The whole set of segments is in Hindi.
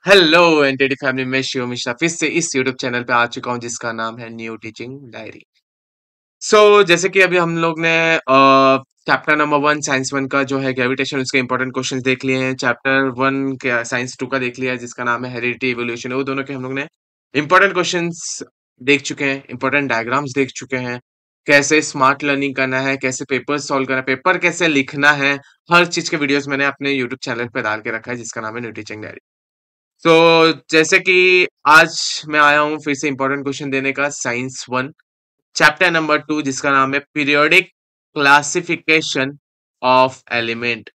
हेलो एनटीडी फैमिली में शिव मिश्रा फिर से इस यूट्यूब चैनल पे आ चुका हूँ जिसका नाम है न्यू टीचिंग डायरी। जैसे कि अभी हम लोग ने चैप्टर नंबर 1 साइंस 1 का जो है ग्रेविटेशन उसके इंपॉर्टेंट क्वेश्चंस देख लिए हैं। चैप्टर 1 के साइंस 2 का देख लिया है जिसका नाम है हेरिडिटी इवोल्यूशन। वो दोनों के हम लोग ने इंपॉर्टेंट क्वेश्चंस देख चुके हैं, इंपॉर्टेंट डायग्राम्स देख चुके हैं, कैसे स्मार्ट लर्निंग करना है, कैसे पेपर सॉल्व करना है, पेपर कैसे लिखना है। हर चीज के वीडियोस मैंने अपने यूट्यूब चैनल पे डाल के रखा है जिसका नाम है न्यू टीचिंग डायरी। तो जैसे कि आज मैं आया हूँ फिर से इंपॉर्टेंट क्वेश्चन देने का साइंस 1 चैप्टर नंबर 2 जिसका नाम है पीरियोडिक क्लासिफिकेशन ऑफ एलिमेंट।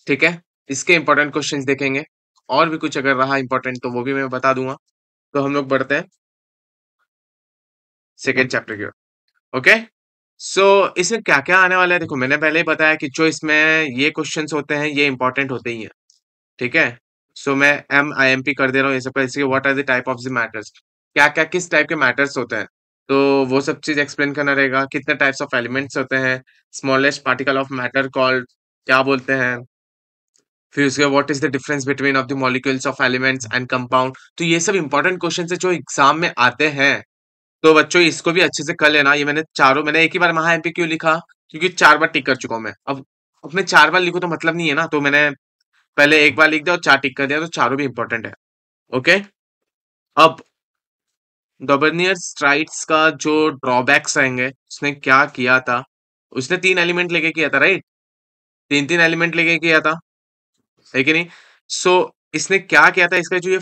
ठीक है, इसके इंपॉर्टेंट क्वेश्चंस देखेंगे और भी कुछ अगर रहा इंपॉर्टेंट तो वो भी मैं बता दूंगा। तो हम लोग बढ़ते हैं सेकेंड चैप्टर की ओर। ओके, सो इसमें क्या क्या आने वाला है देखो, मैंने पहले ही बताया कि जो इसमें ये क्वेश्चंस होते हैं ये इंपॉर्टेंट होते ही हैं। ठीक है, मैं MIMP कर दे रहा हूँ ये सब का। इसके what are the type of the matters, क्या क्या किस टाइप के मैटर्स होते हैं, तो वो सब चीज एक्सप्लेन करना रहेगा। कितने टाइप्स ऑफ एलिमेंट्स होते हैं, smallest particle of matter called क्या बोलते हैं, फिर उसके what is the difference between of the molecules of elements and compound. तो ये सब इंपॉर्टेंट क्वेश्चन है जो एग्जाम में आते हैं। तो बच्चों इसको भी अच्छे से कर लेना। ये मैंने एक ही बार महा एमपी क्यों लिखा, क्योंकि 4 बार टिक कर चुका हूं मैं। अब अपने 4 बार लिखो तो मतलब नहीं है ना, तो मैंने पहले एक बार लिख दिया और 4 टिक कर दिया, तो चारों भी इंपॉर्टेंट है। ओके, अब डॉबर्नियर स्ट्राइट्स का जो ड्रॉबैक्स रहेंगे, उसने क्या किया था, उसने 3 एलिमेंट लेके किया था, राइट। तीन तीन एलिमेंट लेके किया था, है कि नहीं। सो इसने क्या किया था, इसका जो ये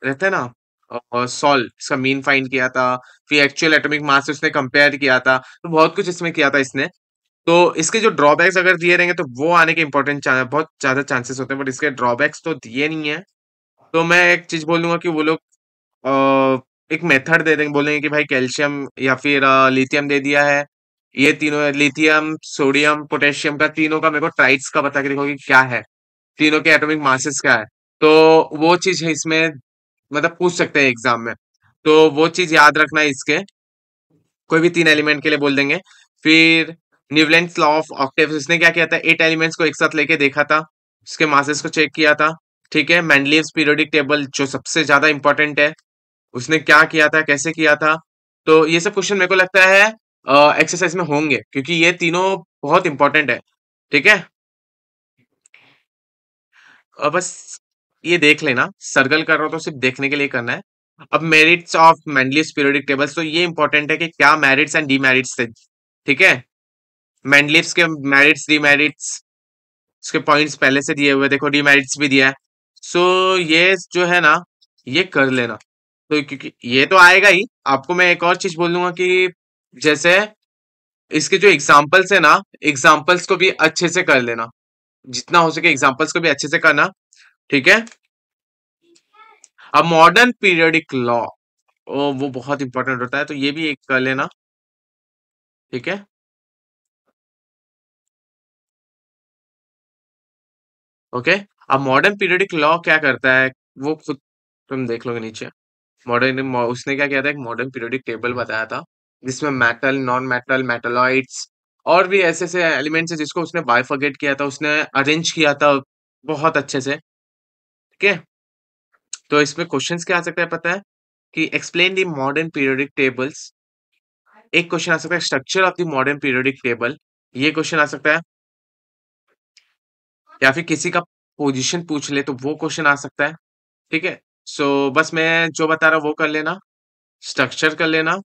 रहता है ना सॉल्व, इसका मीन फाइंड किया था, फिर एक्चुअल एटॉमिक मास से उसने कंपेयर किया था, तो बहुत कुछ इसमें किया था इसने। तो इसके जो ड्रॉबैक्स अगर दिए रहेंगे तो वो आने के इंपॉर्टेंट बहुत ज्यादा चांसेस होते हैं, बट इसके ड्रॉबैक्स तो दिए नहीं है। तो मैं एक चीज बोलूंगा कि वो लोग एक मेथड दे देंगे, बोलेंगे कि भाई कैल्शियम या फिर लिथियम दे दिया है। ये तीनों लिथियम सोडियम पोटेशियम का तीनों का मेरे को ट्राइड्स का बता के देखो कि क्या है, तीनों के एटॉमिक मासेस क्या है। तो वो चीज है इसमें, मतलब पूछ सकते हैं एग्जाम में। तो वो चीज याद रखना है इसके, कोई भी 3 एलिमेंट के लिए बोल देंगे। फिर न्यूलैंड्स लॉ ऑफ ऑक्टेव्स, उसने क्या किया था, 8 एलिमेंट्स को एक साथ लेके देखा था, उसके मासेस को चेक किया था। ठीक है, मेंडलीव्स पीरियोडिक टेबल जो सबसे ज्यादा इंपॉर्टेंट है, उसने क्या किया था, कैसे किया था। तो ये सब क्वेश्चन मेरे को लगता है एक्सरसाइज में होंगे, क्योंकि ये तीनों बहुत इंपॉर्टेंट है। ठीक है, बस ये देख लेना, सर्कल कर रहा हो तो सिर्फ देखने के लिए करना है। अब merits of Mendeleev's periodic tables, तो ये इंपॉर्टेंट है कि क्या मेरिट्स एंड डीमेरिट्स थे। ठीक है, मेंडलीव्स के मेरिट्स डीमेरिट्स, उसके पॉइंट्स पहले से दिए हुए, देखो डीमेरिट्स भी दिया है। सो ये जो है ना, ये कर लेना। तो क्योंकि ये तो आएगा ही, आपको मैं एक और चीज बोल दूंगा कि जैसे इसके जो एग्जाम्पल्स है ना, एग्जाम्पल्स को भी अच्छे से कर लेना, जितना हो सके एग्जाम्पल्स को भी अच्छे से करना। ठीक है, अब मॉडर्न पीरियोडिक लॉ, वो बहुत इंपॉर्टेंट होता है, तो ये भी एक कर लेना। ठीक है, ओके। अब मॉडर्न पीरियोडिक लॉ क्या करता है, वो खुद तुम देख लोगे नीचे। मॉडर्न उसने क्या किया था, एक मॉडर्न पीरियोडिक टेबल बताया था जिसमें मेटल, नॉन मेटल, मेटलॉइड्स और भी ऐसे ऐसे एलिमेंट्स है जिसको उसने बाइफरगेट किया था, उसने अरेंज किया था बहुत अच्छे से। ठीक है, तो इसमें क्वेश्चंस क्या आ सकता है पता है, कि explain the modern periodic tables. एक क्वेश्चन आ सकता है structure of the modern periodic table, ये क्वेश्चन आ सकता है। या फिर किसी का पोजीशन पूछ ले तो वो क्वेश्चन आ सकता है। ठीक है, बस मैं जो बता रहा हूँ वो कर लेना, स्ट्रक्चर कर लेना,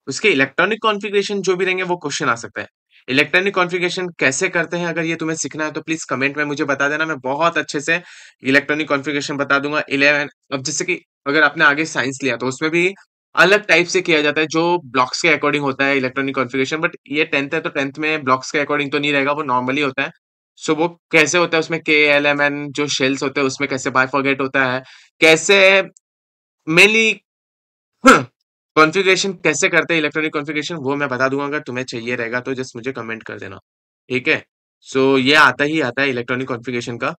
उसके इलेक्ट्रॉनिक कॉन्फ़िगरेशन जो भी रहेंगे वो क्वेश्चन आ सकता है। इलेक्ट्रॉनिक कॉन्फ़िगरेशन कैसे करते हैं, अगर ये तुम्हें सीखना है तो प्लीज कमेंट में मुझे बता देना, मैं बहुत अच्छे से इलेक्ट्रॉनिक कॉन्फ़िगरेशन बता दूंगा। 11 अब जैसे कि अगर आपने आगे साइंस लिया तो उसमें भी अलग टाइप से किया जाता है जो ब्लॉक्स के अकॉर्डिंग होता है इलेक्ट्रॉनिक कॉन्फ़िगरेशन, बट ये 10th है तो 10th में ब्लॉक्स के अकॉर्डिंग तो नहीं रहेगा, वो नॉर्मली होता है। वो कैसे होता है, उसमें KLMN जो शेल्स होते हैं उसमें कैसे बाइफॉर्गेट होता है, कैसे मेनली कॉन्फ़िगरेशन कैसे करते हैं इलेक्ट्रॉनिक कॉन्फ़िगरेशन, वो मैं बता दूंगा। अगर तुम्हें चाहिए रहेगा तो जस्ट मुझे कमेंट कर देना। ठीक है, ये आता ही आता है इलेक्ट्रॉनिक कॉन्फ़िगरेशन का।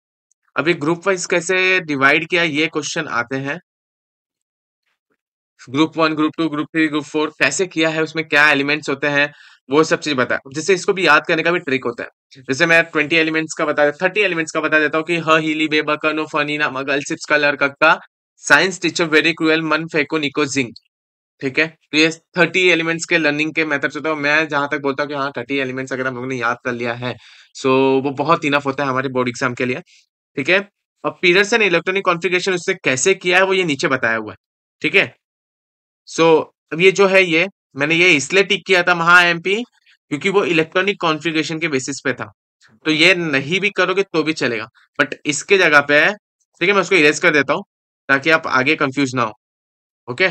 अभी ग्रुप वाइज कैसे डिवाइड किया ये क्वेश्चन आते हैं, ग्रुप 1, ग्रुप 2, ग्रुप 3, ग्रुप 4 कैसे किया है, उसमें क्या एलिमेंट्स होते हैं, वो सब चीज बताया। जैसे इसको भी याद करने का भी ट्रिक होता है। जैसे मैं 20 एलिमेंट्स का बता 30 एलिमेंट्स का बता देता हूँ कि ह हीली बे बकनो फनीना मगल सिप्स कलर कक्का साइंस टीचर वेरी क्रूएल मन फेको निको जिंग। ठीक है, तो ये 30 एलिमेंट्स के लर्निंग के मेथड्स होते हैं। मैं जहां तक बोलता हूँ कि हाँ 30 एलिमेंट्स अगर हम लोगों ने याद कर लिया है, सो वो बहुत इनफ होता है हमारे बोर्ड एग्जाम के लिए। ठीक है, अब पीटरसन इलेक्ट्रॉनिक कॉन्फ़िगरेशन उससे कैसे किया है वो ये नीचे बताया हुआ है। ठीक है, सो अब ये जो है ये मैंने ये इसलिए टिक किया था महा एमपी क्योंकि वो इलेक्ट्रॉनिक कॉन्फ़िगरेशन के बेसिस पे था। तो ये नहीं भी करोगे तो भी चलेगा, बट इसके जगह पे ठीक है मैं उसको इरेज कर देता हूँ ताकि आप आगे कंफ्यूज ना हो। ओके,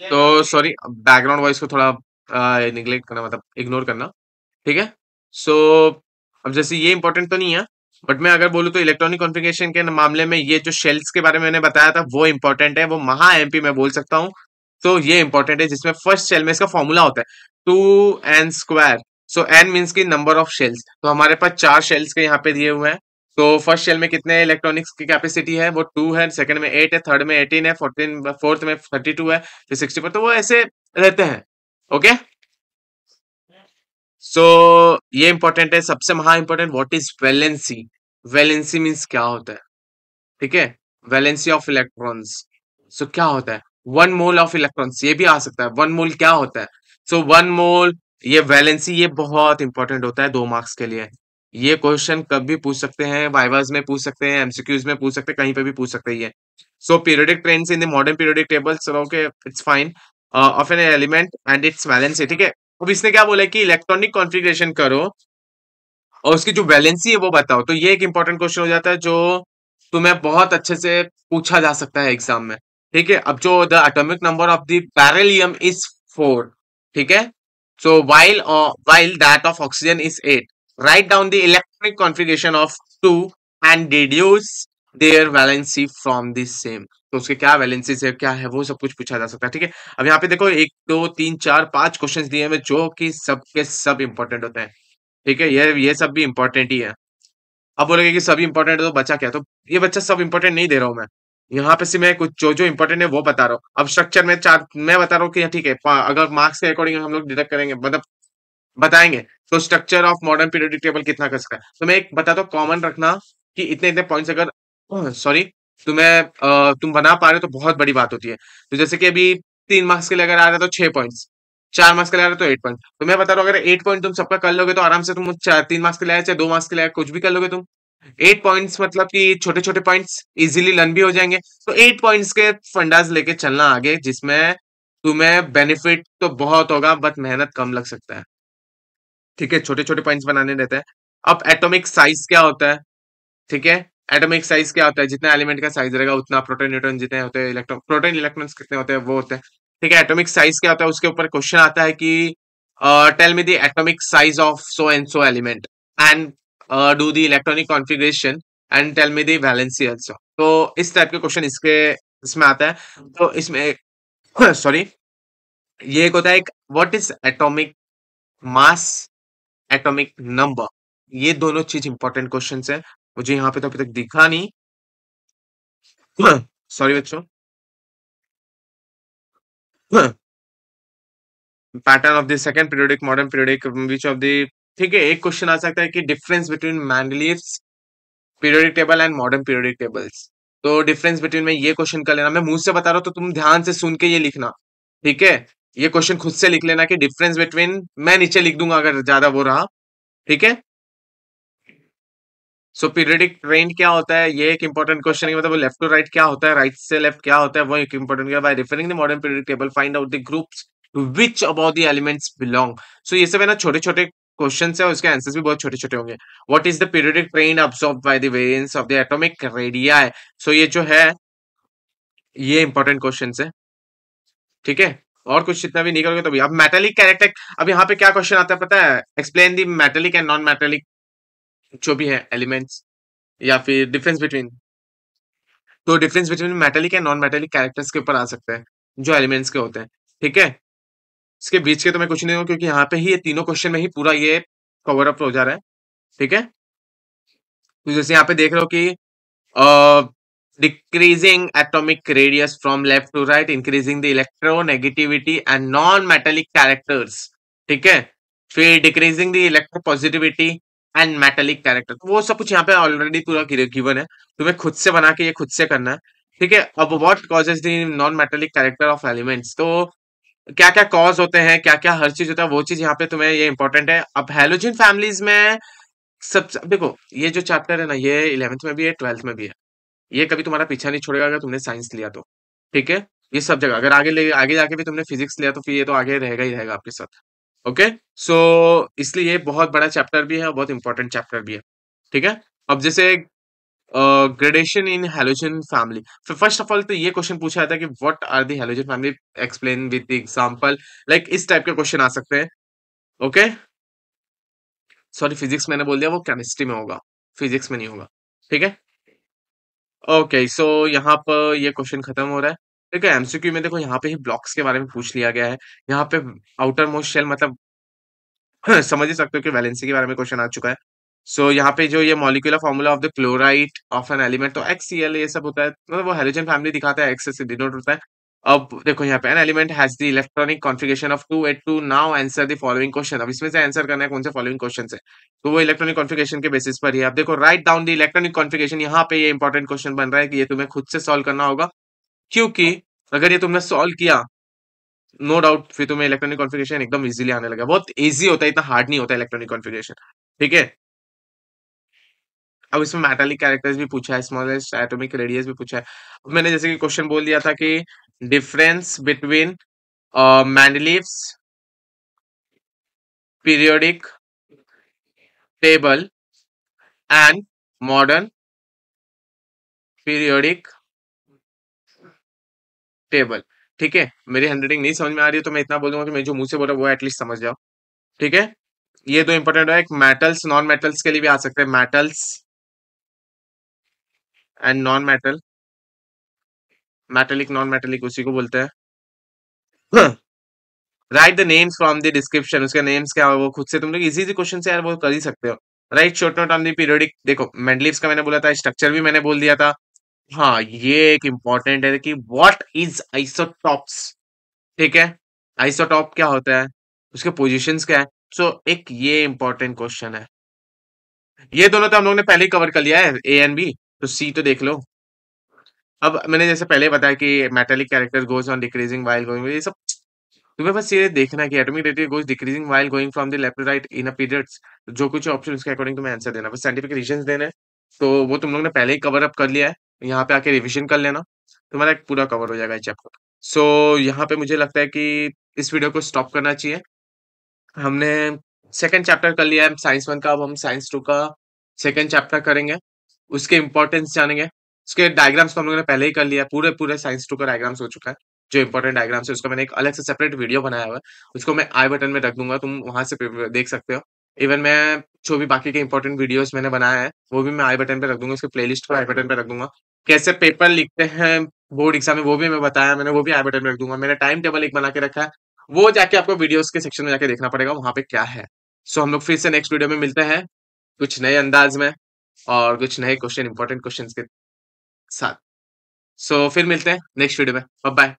तो सॉरी बैकग्राउंड वॉइस को थोड़ा निग्लेक्ट करना मतलब इग्नोर करना। ठीक है, सो अब जैसे ये इंपॉर्टेंट तो नहीं है, बट मैं अगर बोलूँ तो इलेक्ट्रॉनिक कॉन्फ़िगरेशन के मामले में ये जो शेल्स के बारे में मैंने बताया था वो इंपॉर्टेंट है, वो महा एमपी मैं बोल सकता हूँ। तो ये इंपॉर्टेंट है जिसमें फर्स्ट शेल में इसका फॉर्मूला होता है 2n²। सो n मीन्स की नंबर ऑफ शेल्स, तो हमारे पास 4 शेल्स के यहाँ पे दिए हुए हैं। तो फर्स्ट शेल में कितने इलेक्ट्रॉनिक्स की कैपेसिटी है, वो 2 है, सेकंड में 8 है, थर्ड में 18 है, 14 फोर्थ में 32 है, फिर 64, तो वो ऐसे रहते हैं। ओके, सो ये इंपॉर्टेंट है, सबसे महा important what is valency. Valency means क्या होता है, ठीक है, वैलेंसी ऑफ इलेक्ट्रॉन्स। सो क्या होता है, 1 मोल ऑफ इलेक्ट्रॉन्स, ये भी आ सकता है 1 मोल क्या होता है। सो 1 मोल, ये वैलेंसी ये बहुत इंपॉर्टेंट होता है 2 मार्क्स के लिए। ये क्वेश्चन कभी पूछ सकते हैं, वाइवाज में पूछ सकते हैं, एमसीक्यूज में पूछ सकते हैं, कहीं पे भी पूछ सकते हैं ये। So periodic trends in the modern periodic tables, okay it's fine, of an element and its valency. ठीक है, अब इसने क्या बोला है कि इलेक्ट्रॉनिक कॉन्फ़िगरेशन करो और उसकी जो वैलेंसी है वो बताओ। तो ये एक इंपॉर्टेंट क्वेश्चन हो जाता है जो तुम्हें बहुत अच्छे से पूछा जा सकता है एग्जाम में। ठीक है, अब जो the atomic number of the beryllium is 4। ठीक है, सो while that of oxygen is 8, write down the electronic configuration of 2 and deduce their valency from the same। तो उसके क्या वैलेंसी से क्या है वो सब कुछ पूछा जा सकता है। ठीक है, अब यहाँ पे देखो 1 2 3 4 5 क्वेश्चंस दिए हुए जो कि सब के सब इंपॉर्टेंट होते हैं। ठीक है, ये सब भी इंपॉर्टेंट ही है। अब बोलोगे कि सभी इंपॉर्टेंट है तो बचा क्या, तो ये बच्चा सब इंपॉर्टेंट नहीं दे रहा हूं मैं, यहाँ पे से मैं कुछ जो जो इंपॉर्टेंट है वो बता रहा हूँ। अब स्ट्रक्चर में चार मैं बता रहा हूँ कि ठीक है अगर मार्क्स के अकॉर्डिंग हम लोग डिडक्ट करेंगे मतलब बताएंगे, तो structure of modern periodic table कितना कर सकता है। तो मैं एक बताता हूँ, कॉमन रखना कि इतने इतने पॉइंट्स अगर सॉरी तुम बना पा रहे हो तो बहुत बड़ी बात होती है। तो जैसे कि अभी 3 मार्क्स के लिए अगर आ रहा है तो 6 पॉइंट्स, 4 मार्क्स के लिए आ रहा है तो 8 पॉइंट। तो मैं बता रहा हूँ अगर 8 पॉइंट तुम सबका कर लोगे तो आराम से तुम 3 मार्क्स के लिए आए चाहे 2 मार्क्स के लिए आए कुछ भी कर लोगे तुम। 8 पॉइंट्स मतलब कि छोटे छोटे पॉइंट्स इजीली लर्न भी हो जाएंगे। तो 8 पॉइंट्स के फंडाज लेके चलना आगे, जिसमें तुम्हें बेनिफिट तो बहुत होगा बट मेहनत कम लग सकता है। ठीक है, छोटे छोटे पॉइंट्स बनाने रहते हैं। अब एटॉमिक साइज क्या होता है, ठीक है, एटॉमिक साइज क्या होता है, जितना एलिमेंट का साइज रहेगा उतना प्रोटॉन न्यूट्रॉन जितने होते हैं, इलेक्ट्रॉन प्रोटॉन इलेक्ट्रॉन्स कितने होते हैं वो होते हैं। ठीक है, एटॉमिक साइज क्या होता है उसके ऊपर क्वेश्चन आता है कि tell me the atomic size of so and so element and do the electronic configuration and tell me the valency also. तो इस टाइप के क्वेश्चन इसके इसमें आता है। तो इसमें सॉरी ये एक होता है एक what is atomic mass, atomic number, ये दोनों चीज इंपॉर्टेंट क्वेश्चंस है। मुझे यहाँ पे तो अभी तक दिखा नहीं, सॉरी बच्चों। Pattern of the second periodic modern periodic which of the, ठीक है, एक क्वेश्चन आ सकता है कि difference between Mendeleev's periodic table and modern periodic tables. तो डिफरेंस बिटवीन में ये क्वेश्चन कर लेना, मैं मुंह से बता रहा हूँ तो तुम ध्यान से सुन के ये लिखना। ठीक है, ये क्वेश्चन खुद से लिख लेना कि डिफरेंस बिटवीन, मैं नीचे लिख दूंगा अगर ज्यादा वो रहा। ठीक है, सो पीरियोडिक ट्रेंड क्या होता है, ये एक इंपॉर्टेंट क्वेश्चन है, मतलब लेफ्ट टू राइट क्या होता है, राइट से लेफ्ट क्या होता है, वो एक इंपॉर्टेंट है। By referring the modern periodic table find out the groups to which about the elements belong. So ये सब है ना छोटे छोटे क्वेश्चन है और उसके आंसर्स भी बहुत छोटे छोटे होंगे। What is the periodic trend absorbed by the variance of the atomic radii. So ये जो है ये इंपॉर्टेंट क्वेश्चन है। ठीक है, और कुछ इतना भी नहीं करोगे तो भी। अब मेटेलिक कैरेक्टर, अब यहाँ पे क्या क्वेश्चन आता है पता है, explain the metallic and non metallic जो भी है एलिमेंट्स, या फिर डिफरेंस बिटवीन, तो difference between metallic and non metallic characters के ऊपर आ सकते हैं जो एलिमेंट्स के होते हैं। ठीक है, इसके बीच के तो मैं कुछ नहीं हूँ क्योंकि यहाँ पे ही ये तीनों क्वेश्चन में ही पूरा ये कवर अप हो जा रहा है। ठीक है, तो जैसे यहाँ पे देख रहे हो कि decreasing atomic radius from left to right, increasing the electronegativity and non-metallic characters. ठीक है, फिर decreasing the electropositivity and metallic character, वो सब कुछ यहाँ पे ऑलरेडी पूरा गिवन है, तुम्हें खुद से बना के ये खुद से करना है। ठीक है, अब what causes the non metallic character of elements, तो क्या क्या कॉज होते हैं, क्या क्या हर चीज होता है, वो चीज यहाँ पे तुम्हें ये इंपॉर्टेंट है। अब हेलोजन फैमिलीज में सब देखो, ये जो चैप्टर है ना, ये 11th में भी है, 12th में भी है, ये कभी तुम्हारा पीछा नहीं छोड़ेगा अगर तुमने साइंस लिया तो। ठीक है, ये सब जगह अगर आगे जाके भी तुमने फिजिक्स लिया तो फिर ये तो आगे रहेगा ही रहेगा आपके साथ। ओके, सो इसलिए ये बहुत बड़ा चैप्टर भी है और बहुत इंपॉर्टेंट चैप्टर भी है। ठीक है, अब जैसे gradation in halogen family, first of all तो ये क्वेश्चन पूछा था कि what are the halogen family, explain with the example, like इस टाइप के क्वेश्चन आ सकते हैं। ओके, सॉरी फिजिक्स मैंने बोल दिया, वो केमिस्ट्री में होगा, फिजिक्स में नहीं होगा। ठीक है, ओके, सो यहाँ पर ये क्वेश्चन खत्म हो रहा है। ठीक है, एमसीक्यू में देखो यहाँ पे ही ब्लॉक्स के बारे में पूछ लिया गया है। यहाँ पे आउटर मोस्ट शेल मतलब समझ ही सकते हो कि वैलेंसी के बारे में क्वेश्चन आ चुका है। सो यहाँ पे जो ये molecular formula of the chloride of an element, तो HCl ये सब होता है, मतलब वो हेलोजन फैमिली दिखाता है, एक्स से डिनोट होता है। अब देखो यहाँ पे an element has the electronic configuration of 282, now answer the following question, अब इसमें से आंसर करना है कौन से फॉलोइंग क्वेश्चन से, तो वो इलेक्ट्रॉनिक कॉन्फ़िगरेशन के बेसिस पर ही है। अब देखो write down the electronic configuration, यहाँ पे ये इंपॉर्टेंट क्वेश्चन बन रहा है कि ये तुम्हें खुद से सॉल्व करना होगा, क्योंकि अगर ये तुमने सॉल्व किया, नो डाउट फिर तुम्हें इलेक्ट्रॉनिक कॉन्फ़िगरेशन एकदम इजीली आने लगा, बहुत इजी होता है, इतना हार्ड नहीं होता इलेक्ट्रॉनिक कॉन्फ़िगरेशन। ठीक है, अब इसमें मेटालिक कैरेक्टर्स भी पूछा है, स्मॉलेस्ट एटॉमिक रेडियस भी पूछा है। अब मैंने जैसे कि क्वेश्चन बोल दिया था कि difference between Mendeleev's periodic table and modern periodic table. ठीक है, मेरी हैंडराइटिंग नहीं समझ में आ रही है तो मैं इतना बोलूंगा कि मैं जो मुंह से बोल रहा हूँ वो एटलीस्ट समझ जाओ। ठीक है, ये दो इंपॉर्टेंट है, एक मेटल्स नॉन मेटल्स के लिए भी आ सकते हैं, metals and non metal, metallic non metallic उसी को बोलते हैं। Right the names from the description, उसके नेम्स क्या है वो खुद से तुम लोग इजी इजी क्वेश्चन से यार वो कर ही सकते हो। Right short note on the periodic, देखो मेंडलीव्स का मैंने बोला था, स्ट्रक्चर भी मैंने बोल दिया था। हाँ, ये एक इंपॉर्टेंट है कि व्हाट इज आइसोटॉप्स। ठीक है, आइसोटॉप क्या होता है, उसके पोजीशंस क्या है, सो एक ये इंपॉर्टेंट क्वेश्चन है। ये दोनों तो हम लोगों ने पहले ही कवर कर लिया है, ए एंड बी, तो सी तो देख लो। अब मैंने जैसे पहले बताया कि metallic character goes on decreasing while going, ये सब तुम्हें बस ये देखना है कि atomic radius goes decreasing while going from the left to right in a period, जो कुछ ऑप्शन उसके अकॉर्डिंग तुम्हें आंसर देना, बस साइंटिफिक रीजंस देने हैं। तो वो तुम लोग ने पहले ही कवर अप कर लिया है, यहाँ पे आके रिवीजन कर लेना, तुम्हारा एक पूरा कवर हो जाएगा चैप्टर। सो यहाँ पे मुझे लगता है कि इस वीडियो को स्टॉप करना चाहिए। हमने सेकंड चैप्टर कर लिया है साइंस 1 का, अब हम साइंस 2 का सेकंड चैप्टर करेंगे, उसके इंपॉर्टेंस जानेंगे। उसके डायग्राम्स तो हम लोगों ने पहले ही कर लिया है, पूरे पूरे साइंस 2 का डायग्राम्स हो चुका है, जो इंपॉर्टेंट डायग्राम्स है उसका मैंने एक अलग से सेपरेट वीडियो बनाया हुआ है, उसको मैं आई बटन में रख दूंगा, तुम वहां से देख सकते हो। इवन मैं जो भी बाकी के इंपॉर्टेंट वीडियोस मैंने बनाया है वो भी मैं आई बटन पे रख दूंगा, उसके प्लेलिस्ट को आई बटन पे रख दूंगा। कैसे पेपर लिखते हैं बोर्ड एग्जाम में वो भी मैं बताया मैंने, वो भी आई बटन में रख दूंगा। मैंने टाइम टेबल एक बना के रखा है, वो जाके आपको वीडियोस के सेक्शन में जाके देखना पड़ेगा वहां पे क्या है। सो हम लोग फिर से नेक्स्ट वीडियो में मिलते हैं, कुछ नए अंदाज में और कुछ नए क्वेश्चन इंपॉर्टेंट क्वेश्चन के साथ। सो फिर मिलते हैं नेक्स्ट वीडियो में, बाय बाय।